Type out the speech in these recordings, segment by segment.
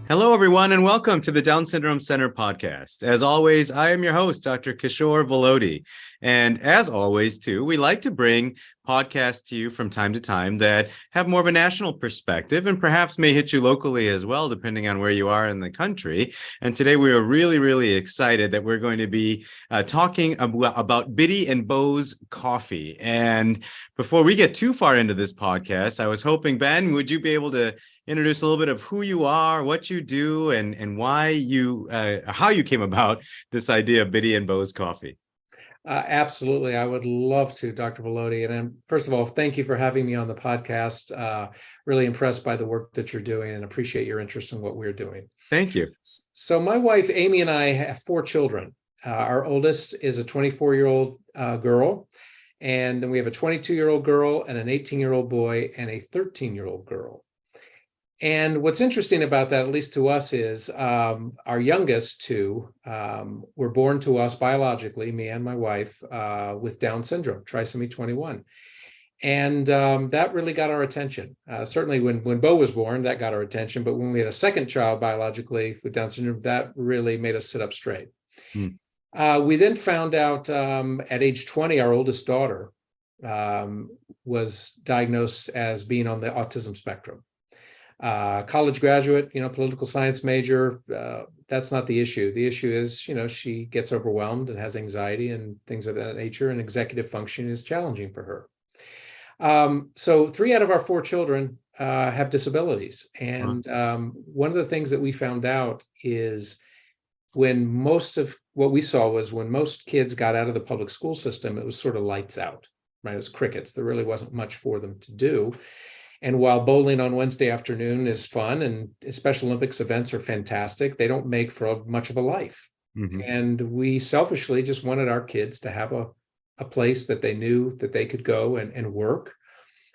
Hello, everyone, and welcome to the Down Syndrome Center podcast. As always, I am your host, Dr. Kishore Volodi. And as always, too, we like to bring podcasts to you from time to time that have more of a national perspective and perhaps may hit you locally as well, depending on where you are in the country. And today we are really, really excited that we're going to be talking about Biddy and Beau's coffee. And before we get too far into this podcast, I was hoping, Ben, would you be able to introduce a little bit of who you are, what you do, and why how you came about this idea of Biddy and Beau's coffee. Absolutely. I would love to, Dr. Volodi. And first of all, thank you for having me on the podcast. Really impressed by the work that you're doing and appreciate your interest in what we're doing. Thank you. So my wife, Amy, and I have 4 children. Our oldest is a 24-year-old girl. And then we have a 22-year-old girl and an 18-year-old boy and a 13-year-old girl. And what's interesting about that, at least to us, is our youngest 2 were born to us biologically, me and my wife, with Down syndrome, trisomy 21. And that really got our attention. Certainly when Beau was born, that got our attention. But when we had a second child biologically with Down syndrome, that really made us sit up straight. We then found out at age 20, our oldest daughter was diagnosed as being on the autism spectrum. College graduate, political science major, that's not the issue. The issue is, she gets overwhelmed and has anxiety and things of that nature, and executive function is challenging for her. So 3 out of our 4 children have disabilities. And one of the things that we found out is when most of what we saw was when most kids got out of the public school system, it was sort of lights out, right? It was crickets. There really wasn't much for them to do. And while bowling on Wednesday afternoon is fun and Special Olympics events are fantastic, they don't make for much of a life. Mm-hmm. And we selfishly just wanted our kids to have a place that they knew that they could go and work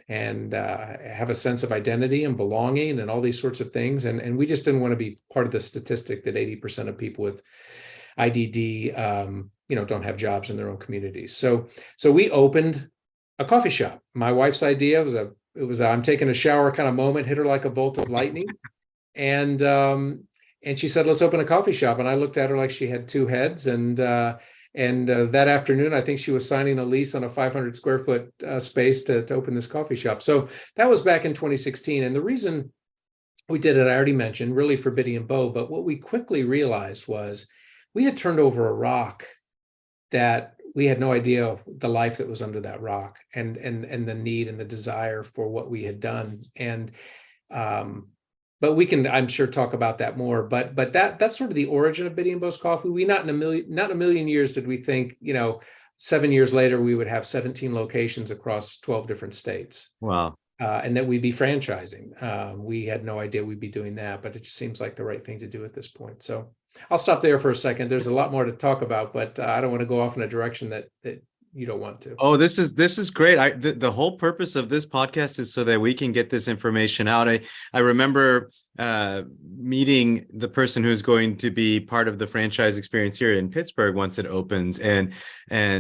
and have a sense of identity and belonging and all these sorts of things. And we just didn't want to be part of the statistic that 80% of people with IDD, don't have jobs in their own communities. So we opened a coffee shop. My wife's idea was I'm taking a shower kind of moment, hit her like a bolt of lightning. And she said, let's open a coffee shop. And I looked at her like she had 2 heads. And that afternoon, I think she was signing a lease on a 500 square foot space to open this coffee shop. So that was back in 2016. And the reason we did it, I already mentioned, really for Biddy and Beau. But what we quickly realized was we had turned over a rock that we had no idea the life that was under that rock and the need and the desire for what we had done. And but we can, I'm sure, talk about that more. But that's sort of the origin of Biddy and Beau's coffee. We not in a million years did we think, 7 years later we would have 17 locations across 12 different states. Wow. And that we'd be franchising. We had no idea we'd be doing that, but it just seems like the right thing to do at this point. So I'll stop there for a second. There's a lot more to talk about, but I don't want to go off in a direction that you don't want to. Oh, this is great. The whole purpose of this podcast is so that we can get this information out. I remember meeting the person who's going to be part of the franchise experience here in Pittsburgh once it opens, and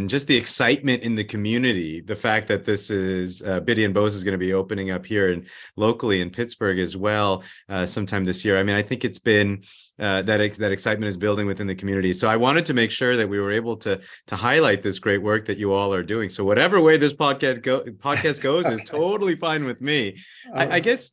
just the excitement in the community, the fact that this is Biddy and Beau's is going to be opening up here and locally in Pittsburgh as well sometime this year. I mean, I think it's been that excitement is building within the community. So I wanted to make sure that we were able to highlight this great work that you all are doing. So whatever way this podcast goes is totally fine with me. I guess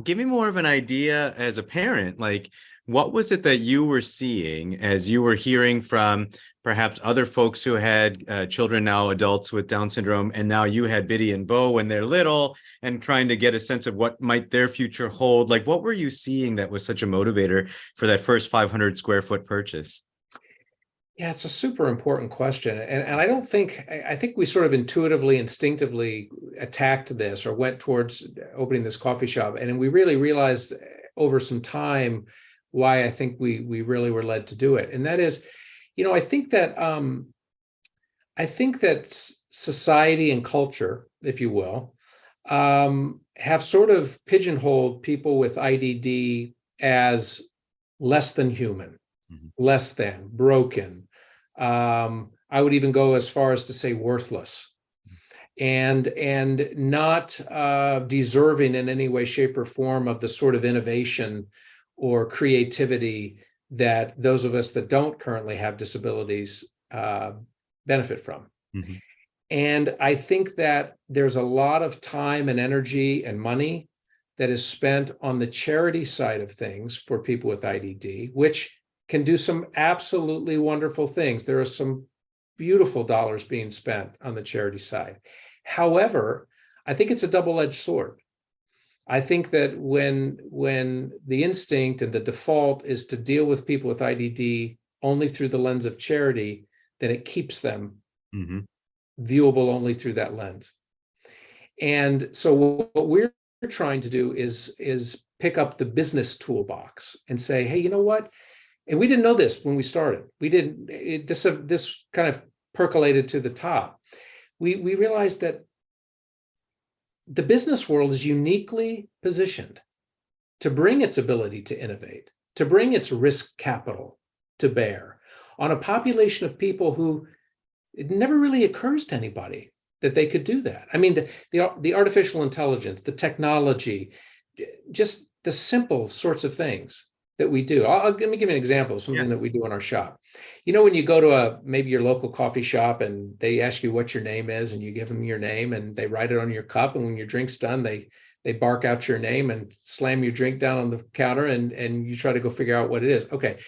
give me more of an idea as a parent, like what was it that you were seeing as you were hearing from perhaps other folks who had children, now adults with Down syndrome, and now you had Biddy and Beau when they're little and trying to get a sense of what might their future hold? Like, what were you seeing that was such a motivator for that first 500 square foot purchase? Yeah, it's a super important question. And I think we sort of intuitively, instinctively attacked this or went towards opening this coffee shop. And then we really realized over some time why I think we really were led to do it. And that is, I think that society and culture, if you will, have sort of pigeonholed people with IDD as less than human, less than, broken. I would even go as far as to say worthless, and not deserving in any way, shape, or form of the sort of innovation or creativity that those of us that don't currently have disabilities benefit from. Mhm. And I think that there's a lot of time and energy and money that is spent on the charity side of things for people with IDD, which can do some absolutely wonderful things. There are some beautiful dollars being spent on the charity side. However, I think it's a double-edged sword. I think that when the instinct and the default is to deal with people with IDD only through the lens of charity, then it keeps them viewable only through that lens. And so what we're trying to do is pick up the business toolbox and say, hey, you know what? And we didn't know this when we started. We didn't. This kind of percolated to the top. We realized that the business world is uniquely positioned to bring its ability to innovate, to bring its risk capital to bear on a population of people who it never really occurs to anybody that they could do that. I mean, the artificial intelligence, the technology, just the simple sorts of things that we do. Let me give you an example of something that we do in our shop. You know, when you go to maybe your local coffee shop and they ask you what your name is and you give them your name and they write it on your cup, and when your drink's done, they bark out your name and slam your drink down on the counter and you try to go figure out what it is. Okay,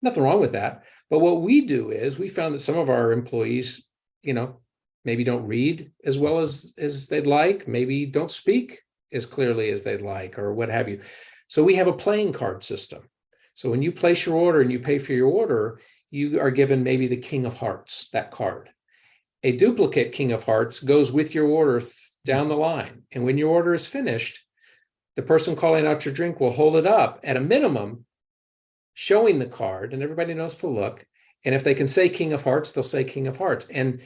nothing wrong with that. But what we do is we found that some of our employees, you know, maybe don't read as well as they'd like, maybe don't speak as clearly as they'd like, or what have you. So we have a playing card system. So when you place your order and you pay for your order, you are given maybe the King of Hearts, that card. A duplicate King of Hearts goes with your order down the line. And when your order is finished, the person calling out your drink will hold it up at a minimum, showing the card, and everybody knows to look. And if they can say King of Hearts, they'll say King of Hearts. And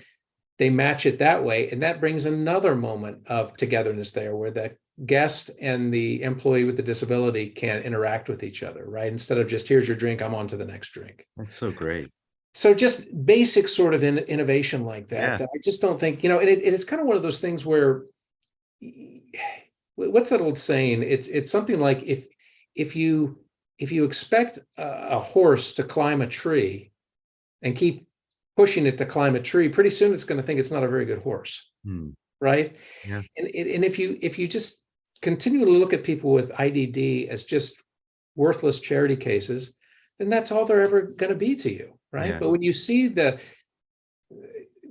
they match it that way. And that brings another moment of togetherness there where the guest and the employee with the disability can interact with each other, right? Instead of just, here's your drink, I'm on to the next drink. That's so great. So just basic sort of innovation like that, that I just don't think, you know, and it's kind of one of those things where, what's that old saying? It's something like if you expect a horse to climb a tree and keep pushing it to climb a tree, pretty soon it's going to think it's not a very good horse, right? Yeah. And if you just continually look at people with IDD as just worthless charity cases, then that's all they're ever going to be to you, right? Yeah. But when you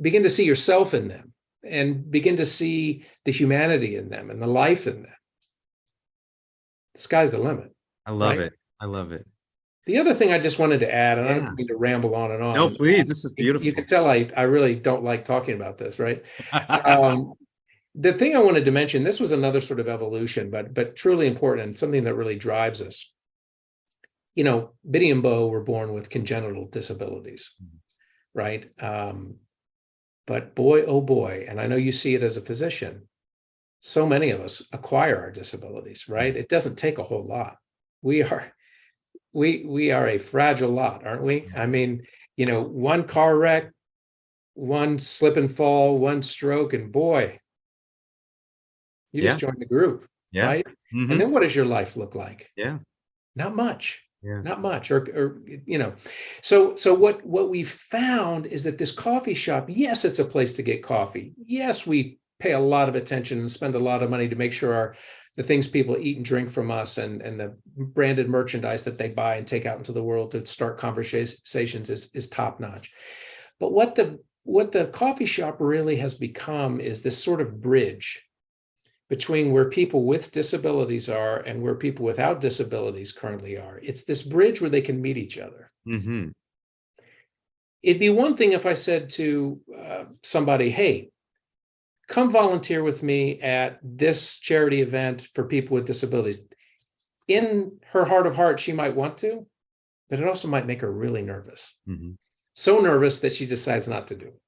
begin to see yourself in them and begin to see the humanity in them and the life in them, the sky's the limit. I love it. I love it. The other thing I just wanted to add, and I don't mean to ramble on and on. No, please. This is beautiful. You can tell I really don't like talking about this, right? The thing I wanted to mention, this was another sort of evolution, but truly important and something that really drives us. You know, Biddy and Beau were born with congenital disabilities, right? But boy, oh boy, and I know you see it as a physician, so many of us acquire our disabilities, right? It doesn't take a whole lot. We are a fragile lot, aren't we? Yes. I mean, you know, one car wreck, one slip and fall, one stroke, and boy, you just joined the group, right? And then what does your life look like? Yeah. Not much. Yeah. Not much. Or you know, so what we found is that this coffee shop, yes, it's a place to get coffee. Yes, we pay a lot of attention and spend a lot of money to make sure the things people eat and drink from us and the branded merchandise that they buy and take out into the world to start conversations is top notch. But what the coffee shop really has become is this sort of bridge between where people with disabilities are and where people without disabilities currently are. It's this bridge where they can meet each other. Mm-hmm. It'd be one thing if I said to somebody, hey, come volunteer with me at this charity event for people with disabilities. In her heart of hearts, she might want to, but it also might make her really nervous. Mm-hmm. So nervous that she decides not to do it.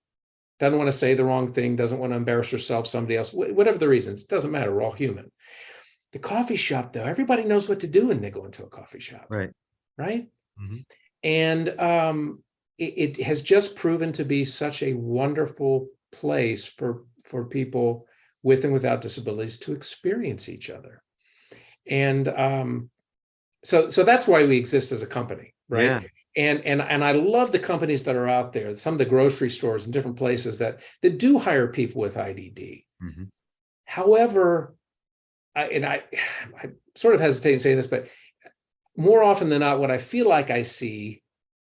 Doesn't want to say the wrong thing, doesn't want to embarrass herself, somebody else, whatever the reasons, it doesn't matter, we're all human. The coffee shop, though, everybody knows what to do when they go into a coffee shop. Right. Mm-hmm. And it has just proven to be such a wonderful place for people with and without disabilities to experience each other. And so that's why we exist as a company, right? Yeah. And I love the companies that are out there, some of the grocery stores and different places that do hire people with IDD. Mhm. However, I sort of hesitate in saying this, but more often than not, what I feel like I see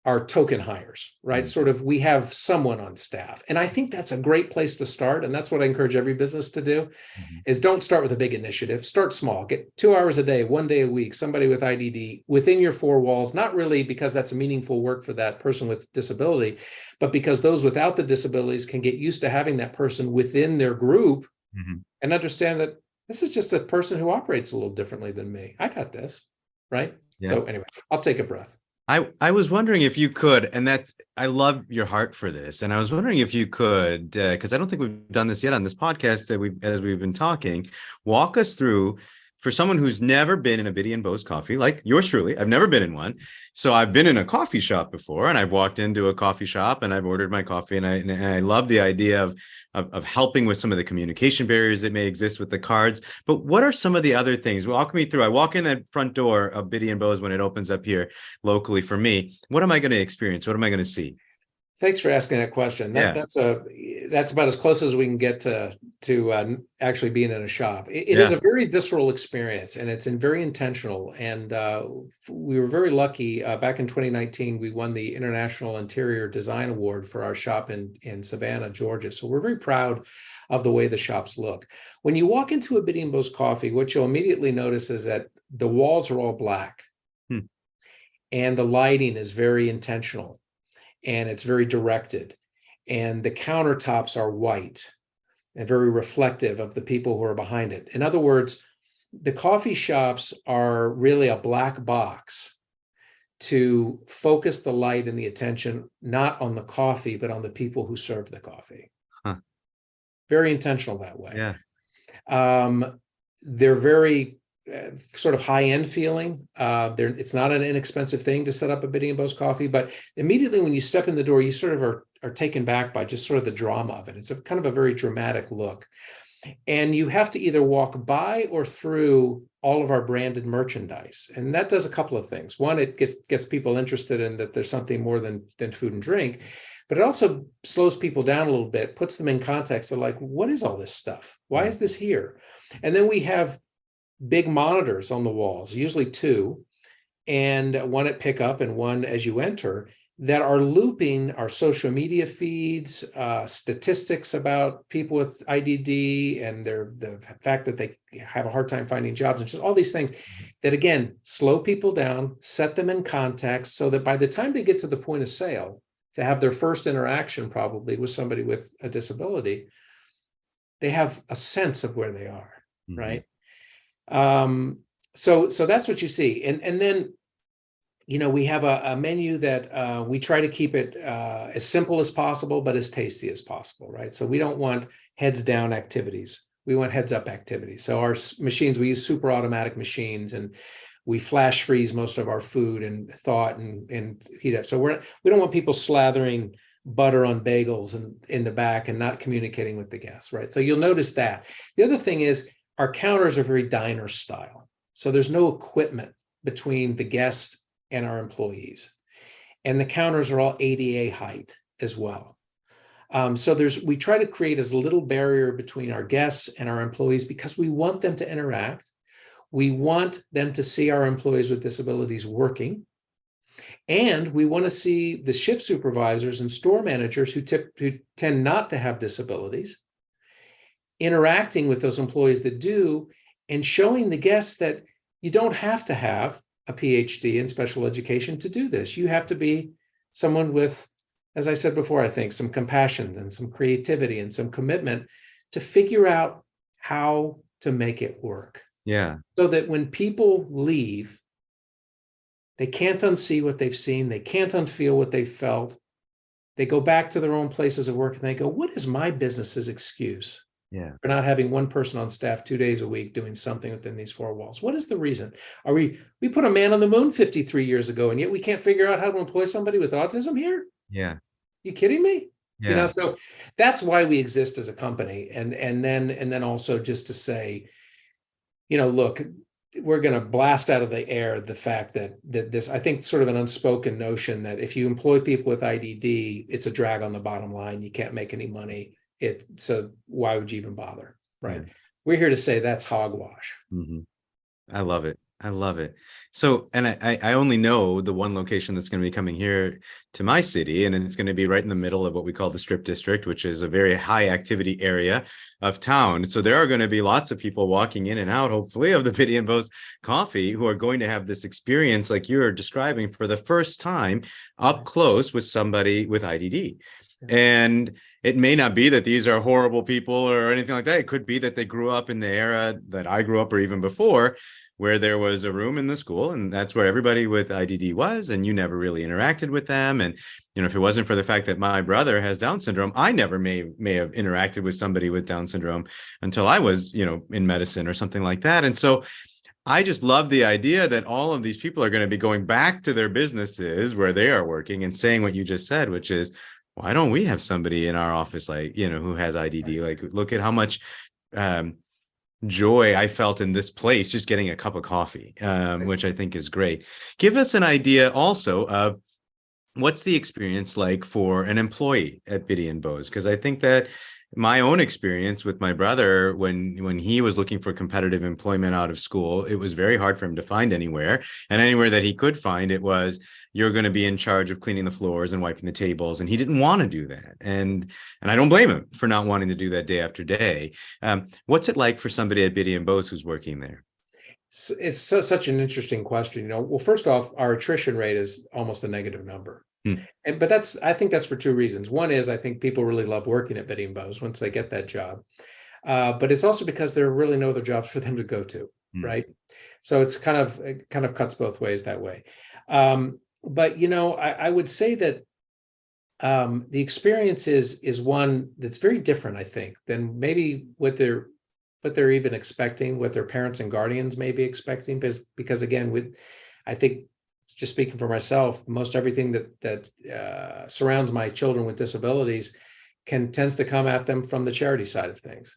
are token hires, right? Mhm. Sort of, we have someone on staff. And I think that's a great place to start. And that's what I encourage every business to do, Mhm. is don't start with a big initiative. Start small. Get 2 hours a day, 1 day a week, somebody with IDD within your four walls, not really because that's a meaningful work for that person with disability, but because those without the disabilities can get used to having that person within their group Mhm. and understand that this is just a person who operates a little differently than me. I got this, right? Yeah. So anyway, I'll take a breath. I was wondering if you could, and that's, I love your heart for this, and I was wondering if you could, because I don't think we've done this yet on this podcast, that as we've been talking, walk us through, for someone who's never been in a Biddy and Beau's coffee, like yours truly. I've never been in one, so I've been in a coffee shop before, and I've walked into a coffee shop and I've ordered my coffee, and I love the idea of helping with some of the communication barriers that may exist with the cards. But what are some of the other things? Walk me through. I walk in that front door of Biddy and Beau's when it opens up here locally for me. What am I going to experience? What am I going to see? Thanks for asking that question. Yeah. That's about as close as we can get to actually being in a shop. It is Yeah. a very visceral experience, and it's very intentional. And we were very lucky. Back in 2019, we won the International Interior Design Award for our shop in Savannah, Georgia. So we're very proud of the way the shops look. When you walk into a Biddy and Beau's Coffee, what you'll immediately notice is that the walls are all black, and the lighting is very intentional, and it's very directed, and the countertops are white and very reflective of the people who are behind it. In other words, the coffee shops are really a black box to focus the light and the attention not on the coffee, but on the people who serve the coffee. Huh. Very intentional that way. Yeah. They're very sort of high-end feeling. It's not an inexpensive thing to set up a Biddy and Beau's Coffee, but immediately when you step in the door, you sort of are taken back by just sort of the drama of it. It's a kind of a very dramatic look. And you have to either walk by or through all of our branded merchandise. And that does a couple of things. One, it gets people interested in that there's something more than food and drink, but it also slows people down a little bit, puts them in context of like, what is all this stuff? Why is this here? And then we have big monitors on the walls, usually two, and one at pickup and one as you enter, that are looping our social media feeds, statistics about people with IDD and the fact that they have a hard time finding jobs, and just all these things that, again, slow people down, set them in context so that by the time they get to the point of sale, to have their first interaction probably with somebody with a disability, they have a sense of where they are, right? So that's what you see. And then, we have a menu that we try to keep it as simple as possible, but as tasty as possible, right? So we don't want heads down activities. We want heads up activities. So our machines, we use super automatic machines, and we flash freeze most of our food and thaw it and heat up. So we don't want people slathering butter on bagels and in the back and not communicating with the guests, right? So you'll notice that. The other thing is our counters are very diner style. So there's no equipment between the guest and our employees. And the counters are all ADA height as well. So we try to create as little barrier between our guests and our employees because we want them to interact. We want them to see our employees with disabilities working. And we want to see the shift supervisors and store managers who tend not to have disabilities interacting with those employees that do, and showing the guests that you don't have to have a PhD in special education to do this. You have to be someone with, as I said before, I think some compassion and some creativity and some commitment to figure out how to make it work. Yeah. So that when people leave, they can't unsee what they've seen. They can't unfeel what they've felt. They go back to their own places of work and they go, what is my business's excuse for not having one person on staff 2 days a week doing something within these four walls? What is the reason? We put a man on the moon 53 years ago, and yet we can't figure out how to employ somebody with autism here? Yeah. You kidding me? Yeah. So that's why we exist as a company. And then also just to say, look, we're going to blast out of the air the fact that this, I think, sort of an unspoken notion that if you employ people with IDD, it's a drag on the bottom line. You can't make any money. So why would you even bother? Right. Yeah. We're here to say that's hogwash. Mm-hmm. I love it. I love it. So, and I only know the one location that's going to be coming here to my city, and it's going to be right in the middle of what we call the Strip District, which is a very high activity area of town. So there are going to be lots of people walking in and out, hopefully, of the Biddy and Beau's coffee who are going to have this experience like you're describing for the first time up close with somebody with IDD. And it may not be that these are horrible people or anything like that. It could be that they grew up in the era that I grew up or even before, where there was a room in the school and that's where everybody with IDD was, and you never really interacted with them. And, if it wasn't for the fact that my brother has Down syndrome, I never may have interacted with somebody with Down syndrome until I was, in medicine or something like that. And so I just love the idea that all of these people are going to be going back to their businesses where they are working and saying what you just said, which is, why don't we have somebody in our office like, who has IDD? Like, look at how much joy I felt in this place just getting a cup of coffee, which I think is great. Give us an idea also of what's the experience like for an employee at Biddy and Beau's, because I think that my own experience with my brother when he was looking for competitive employment out of school, it was very hard for him to find anywhere. And anywhere that he could find, it was, you're going to be in charge of cleaning the floors and wiping the tables. And he didn't want to do that. And I don't blame him for not wanting to do that day after day. What's it like for somebody at Biddy and Beau's who's working there? It's such an interesting question. Well, first off, our attrition rate is almost a negative number. But I think that's for two reasons. One is I think people really love working at Biddy and Beau's once they get that job. But it's also because there are really no other jobs for them to go to, right? So it kind of cuts both ways that way. But I would say that the experience is one that's very different, I think, than maybe what they're even expecting, what their parents and guardians may be expecting, because again, I think, just speaking for myself, most everything that surrounds my children with disabilities tends to come at them from the charity side of things.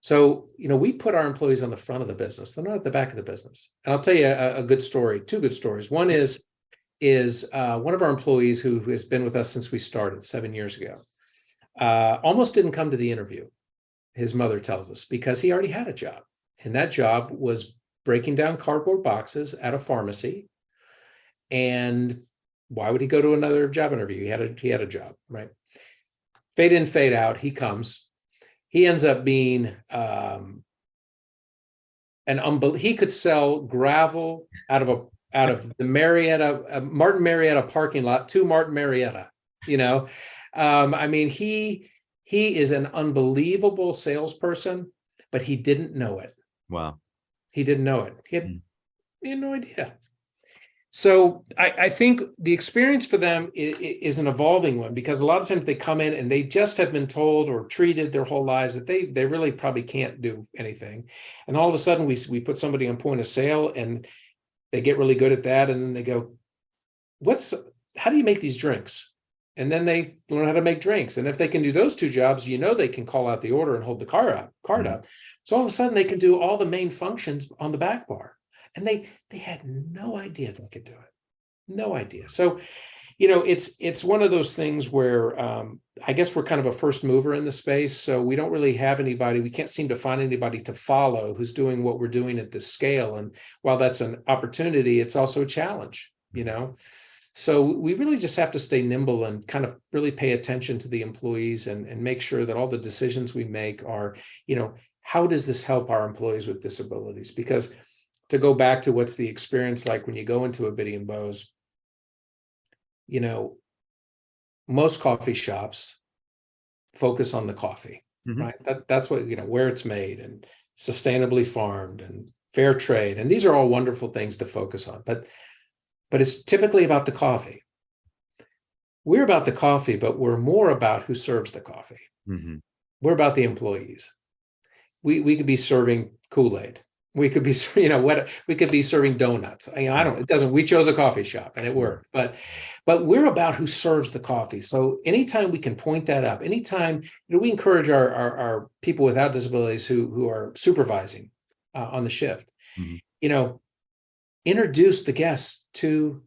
So, we put our employees on the front of the business. They're not at the back of the business. And I'll tell you a good story, two good stories. One is one of our employees who has been with us since we started 7 years ago, almost didn't come to the interview, his mother tells us, because he already had a job. And that job was breaking down cardboard boxes at a pharmacy. And why would he go to another job interview? He had a job, right? Fade in, fade out. He comes. He ends up being he could sell gravel out of the Marietta, Martin Marietta parking lot to Martin Marietta. I mean, he is an unbelievable salesperson, but he didn't know it. Wow. He didn't know it. He had no idea. So I think the experience for them is an evolving one, because a lot of times they come in and they just have been told or treated their whole lives that they really probably can't do anything. And all of a sudden we put somebody on point of sale and they get really good at that. And then they go, how do you make these drinks? And then they learn how to make drinks. And if they can do those two jobs, they can call out the order and hold the card up. So all of a sudden they can do all the main functions on the back bar. And they had no idea they could do it. No idea. So, it's one of those things where I guess we're kind of a first mover in the space. So we don't really have anybody, we can't seem to find anybody to follow who's doing what we're doing at this scale. And while that's an opportunity, it's also a challenge, So we really just have to stay nimble and kind of really pay attention to the employees and make sure that all the decisions we make are, how does this help our employees with disabilities? Because to go back to what's the experience like when you go into a Biddy and Beau's, most coffee shops focus on the coffee, right? That's what, where it's made and sustainably farmed and fair trade. And these are all wonderful things to focus on, but it's typically about the coffee. We're about the coffee, but we're more about who serves the coffee. We're about the employees. We could be serving Kool-Aid. We could be, we could be serving donuts. We chose a coffee shop and it worked, but we're about who serves the coffee. So anytime we can point that up, anytime, we encourage our people without disabilities who are supervising on the shift. you know, introduce the guests to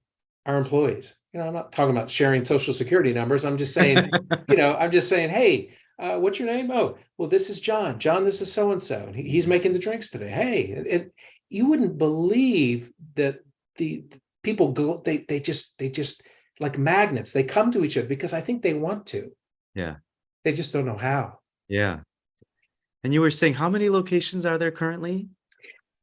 our employees. I'm not talking about sharing social security numbers. I'm just saying, hey, what's your name? Oh, well, this is John. John, this is so-and-so. And he's making the drinks today. Hey, and you wouldn't believe that the people go, they just like magnets, they come to each other because I think they want to. Yeah. They just don't know how. Yeah. And you were saying, how many locations are there currently?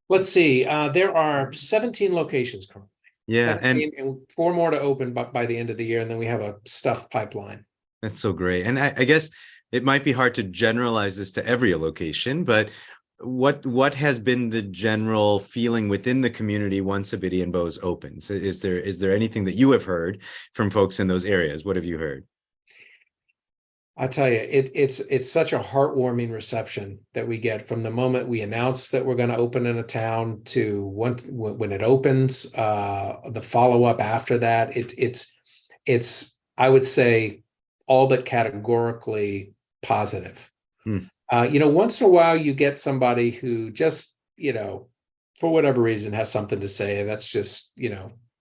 Let's see. There are 17 locations currently. Yeah. 17, and 4 more to open by the end of the year. And then we have a stuffed pipeline. That's so great. And I guess it might be hard to generalize this to every location, but what has been the general feeling within the community once a Biddy and Beau's opens? Is there anything that you have heard from folks in those areas? What have you heard? I tell you, it's such a heartwarming reception that we get from the moment we announce that we're going to open in a town to when it opens, the follow-up after that. It's I would say all but categorically positive. Once in a while you get somebody who just, for whatever reason has something to say, and that's just,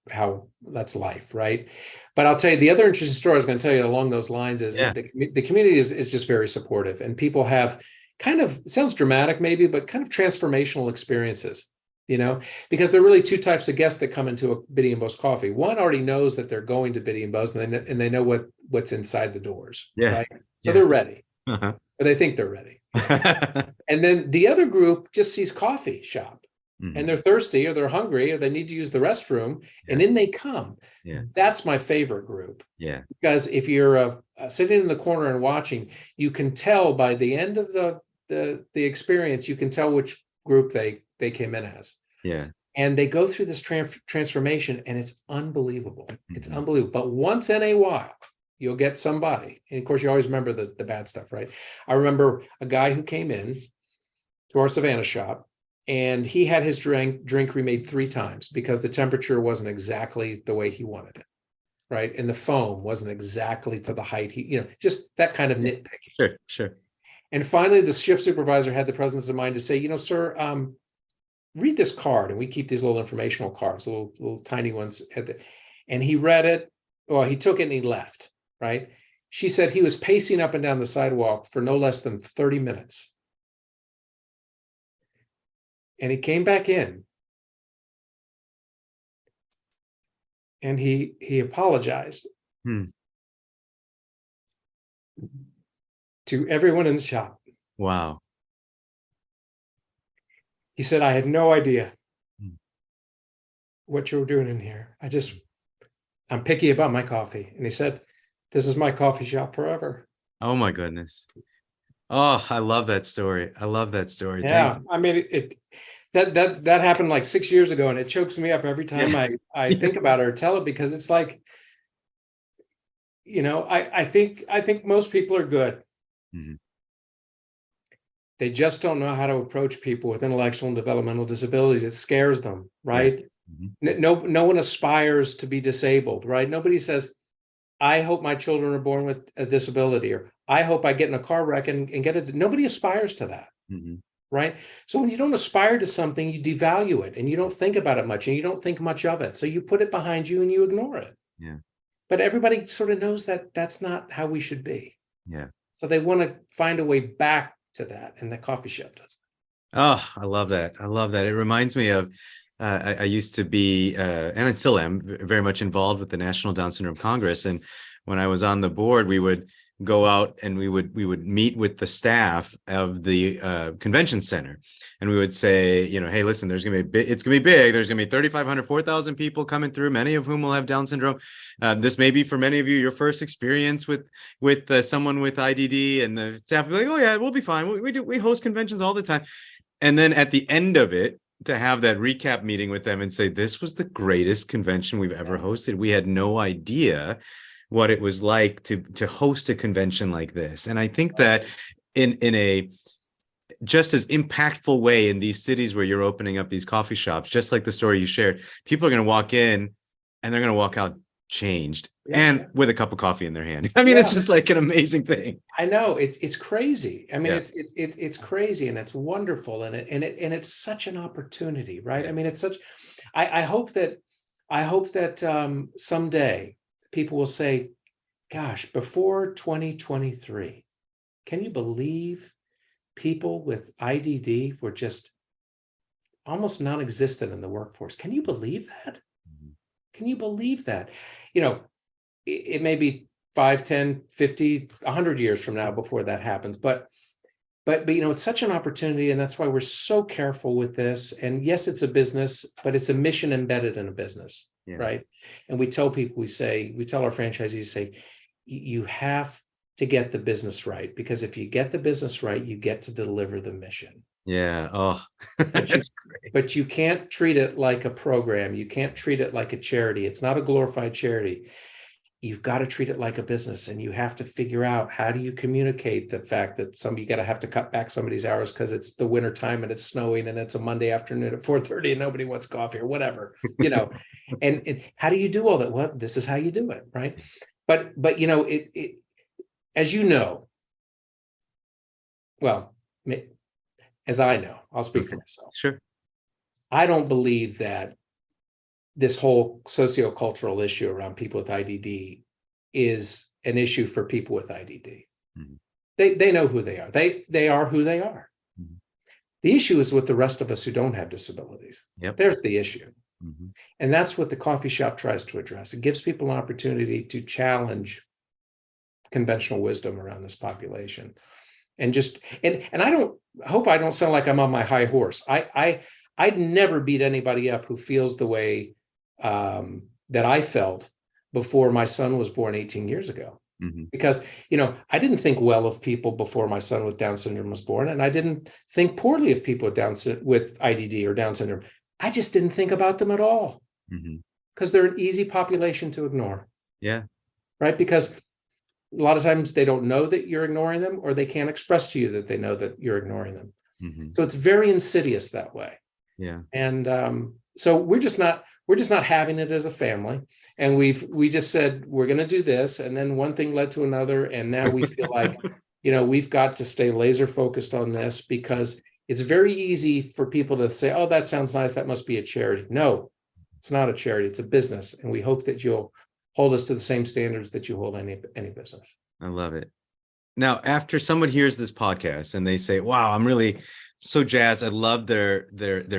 how that's life, right? But I'll tell you, the other interesting story I was going to tell you along those lines is the community is just very supportive, and people have kind of, sounds dramatic maybe, but kind of transformational experiences, because there are really 2 types of guests that come into a Biddy and Beau's coffee. One already knows that they're going to Biddy and Beau's, and they know what's inside the doors, right? So they're ready, or they think they're ready. And then the other group just sees coffee shop. And they're thirsty, or they're hungry, or they need to use the restroom, and then they come. That's my favorite group. Because if you're sitting in the corner and watching, you can tell by the end of the experience, you can tell which group they came in as. And they go through this transformation, and it's unbelievable. It's unbelievable. But once in a while, you'll get somebody, and of course, you always remember the bad stuff, right? I remember a guy who came in to our Savannah shop, and he had his drink remade 3 times because the temperature wasn't exactly the way he wanted it, right? And the foam wasn't exactly to the height just that kind of nitpicking. Sure. And finally, the shift supervisor had the presence of mind to say, sir, read this card. And we keep these little informational cards, little tiny ones. And he read it. Well, he took it and he left, right? She said he was pacing up and down the sidewalk for no less than 30 minutes. And he came back in, and he apologized to everyone in the shop. Wow. He said, I had no idea what you were doing in here. I'm picky about my coffee. And he said, this is my coffee shop forever. Oh my goodness. Oh, I love that story. Yeah. I mean, that happened like 6 years ago, and it chokes me up every time I think about it or tell it, because it's like, I think most people are good. They just don't know how to approach people with intellectual and developmental disabilities. It scares them, right? No one aspires to be disabled, right? Nobody says, I hope my children are born with a disability, or I hope I get in a car wreck and get it. Nobody aspires to that. Right? So when you don't aspire to something, you devalue it, and you don't think about it much, and you don't think much of it. So you put it behind you and you ignore it. But everybody sort of knows that that's not how we should be. So they want to find a way back to that, and the coffee shop does. Oh, I love that. It reminds me of I used to be, and I still am, very much involved with the National Down Syndrome Congress. And when I was on the board, we would go out and we would meet with the staff of the convention center, and we would say, hey, listen, it's gonna be big. There's gonna be 3,500, 4,000 people coming through, many of whom will have Down syndrome. This may be for many of you your first experience with someone with IDD, and the staff would be like, oh yeah, we'll be fine. We host conventions all the time. And then at the end of it, to have that recap meeting with them and say, this was the greatest convention we've ever hosted. We had no idea what it was like to host a convention like this. And I think that in a just as impactful way in these cities where you're opening up these coffee shops, just like the story you shared, people are going to walk in and they're going to walk out changed, Yeah. and with a cup of coffee in their hand. I mean, Yeah. it's just like an amazing thing. I know it's crazy. I mean, Yeah. it's crazy, and it's wonderful, and it's such an opportunity, right? Yeah. I mean, it's such. I hope that someday people will say, "Gosh, before 2023, can you believe people with IDD were just almost non-existent in the workforce? Can you believe that? Mhm. Can you believe that? You know, it may be 5, 10, 50, 100 years from now before that happens. But you know, it's such an opportunity, and that's why we're so careful with this. And yes, it's a business, but it's a mission embedded in a business, Yeah. right? And we tell people, we tell our franchisees, say, you have to get the business right, because if you get the business right, you get to deliver the mission. Yeah. Oh, But you that's great. but you can't treat it like a program. You can't treat it like a charity. It's not a glorified charity. You've got to treat it like a business, and you have to figure out, how do you communicate the fact that you got to have to cut back somebody's hours because it's the winter time and it's snowing and it's a Monday afternoon at 4:30 and nobody wants coffee or whatever, you know. And how do you do all that? Well, this is how you do it, right? But you know, it as you know, well, as I know, I'll speak for myself. Sure. I don't believe that this whole sociocultural issue around people with IDD is an issue for people with IDD. Mm-hmm. They know who they are. They are who they are. Mm-hmm. The issue is with the rest of us who don't have disabilities. Yep. There's the issue. Mm-hmm. And that's what the coffee shop tries to address. It gives people an opportunity to challenge conventional wisdom around this population. And I hope I don't sound like I'm on my high horse. I'd never beat anybody up who feels the way that I felt before my son was born 18 years ago. Mm-hmm. Because, you know, I didn't think well of people before my son with Down syndrome was born, and I didn't think poorly of people with IDD or Down syndrome. I just didn't think about them at all, because they're an easy population to ignore. Yeah. Right? Because a lot of times they don't know that you're ignoring them, or they can't express to you that they know that you're ignoring them. Mm-hmm. So it's very insidious that way. Yeah. And so we're just not having it as a family. And we just said, we're going to do this. And then one thing led to another. And now we feel like, you know, we've got to stay laser focused on this, because it's very easy for people to say, oh, that sounds nice, that must be a charity. No, it's not a charity. It's a business. And we hope that you'll hold us to the same standards that you hold any business. I love it. Now, after someone hears this podcast and they say, wow, I'm really so jazzed, I love their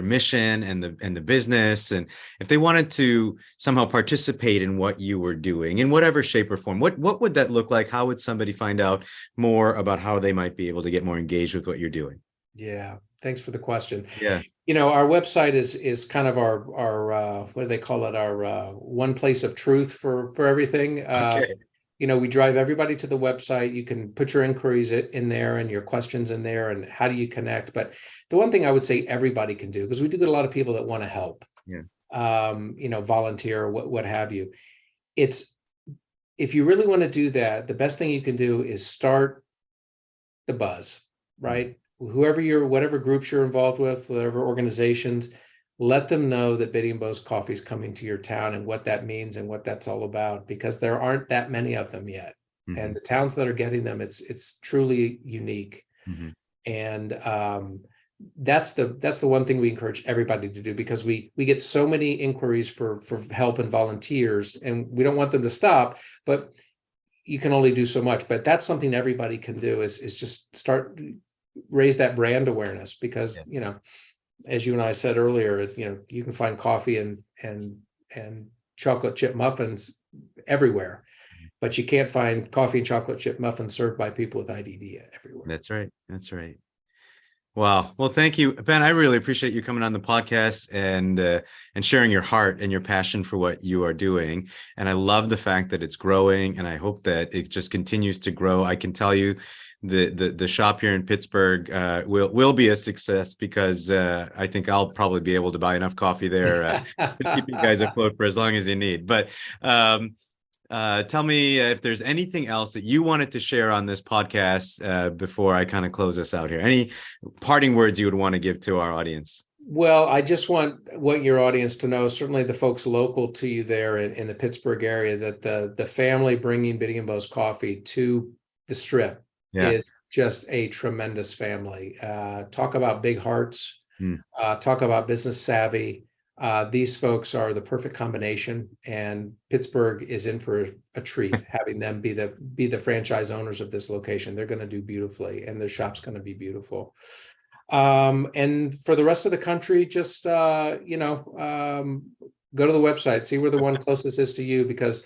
mission and the business, and if they wanted to somehow participate in what you were doing in whatever shape or form, what would that look like? How would somebody find out more about how they might be able to get more engaged with what you're doing? Yeah, thanks for the question. Yeah. You know, our website is kind of our what do they call it? Our one place of truth for everything. Okay. You know, we drive everybody to the website. You can put your inquiries in there and your questions in there, and how do you connect? But the one thing I would say everybody can do, because we do get a lot of people that want to help, you know, volunteer or what have you. If you really want to do that, the best thing you can do is start the buzz, right? Whatever groups you're involved with, whatever organizations, let them know that Biddy and Beau's Coffee is coming to your town and what that means and what that's all about, because there aren't that many of them yet. Mm-hmm. And the towns that are getting them, it's truly unique. Mm-hmm. And that's the one thing we encourage everybody to do, because we get so many inquiries for help and volunteers, and we don't want them to stop, but you can only do so much. But that's something everybody can do, is just raise that brand awareness, because you know, as you and I said earlier, you know, you can find coffee and chocolate chip muffins everywhere, but you can't find coffee and chocolate chip muffins served by people with IDD everywhere. That's right. That's right. Wow. Well, thank you, Ben. I really appreciate you coming on the podcast and sharing your heart and your passion for what you are doing. And I love the fact that it's growing, and I hope that it just continues to grow. I can tell you the shop here in Pittsburgh will be a success, because I think I'll probably be able to buy enough coffee there to keep you guys afloat for as long as you need. But tell me if there's anything else that you wanted to share on this podcast before I kind of close us out here. Any parting words you would want to give to our audience? Well, I just want your audience to know, certainly the folks local to you there in the Pittsburgh area, that the family bringing Biddy and Beau's coffee to the Strip Yeah. is just a tremendous family. Talk about big hearts, Mm. talk about business savvy. These folks are the perfect combination, and Pittsburgh is in for a treat having them be the franchise owners of this location. They're going to do beautifully, and their shop's going to be beautiful. And for the rest of the country, just go to the website, see where the one closest is to you, because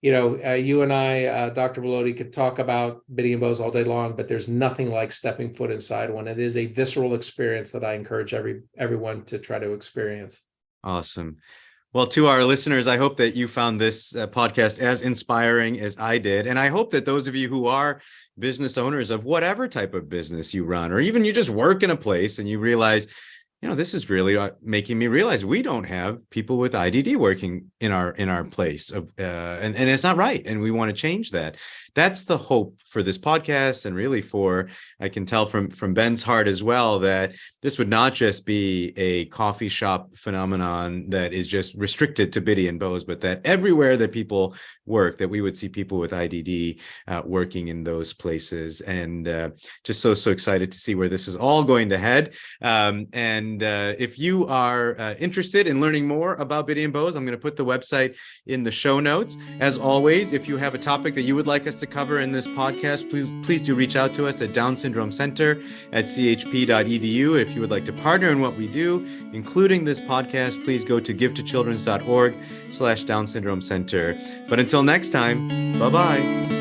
you and I, Dr. Velotti, could talk about Biddy and Beau's all day long, but there's nothing like stepping foot inside one. It is a visceral experience that I encourage everyone to try to experience. Awesome. Well, to our listeners, I hope that you found this podcast as inspiring as I did. And I hope that those of you who are business owners of whatever type of business you run, or even you just work in a place and you realize, this is really making me realize we don't have people with IDD working in our place, and it's not right, and we want to change that. That's the hope for this podcast, and really I can tell from Ben's heart as well, that this would not just be a coffee shop phenomenon that is just restricted to Biddy and Beau's, but that everywhere that people work, that we would see people with IDD working in those places, and just so excited to see where this is all going to head. And if you are interested in learning more about Biddy and Beau's, I'm going to put the website in the show notes. As always, if you have a topic that you would like us to cover in this podcast, please do reach out to us at Down Syndrome Center at chp.edu. If you would like to partner in what we do, including this podcast, please go to givetochildrens.org/Down Syndrome Center. But until next time, bye-bye.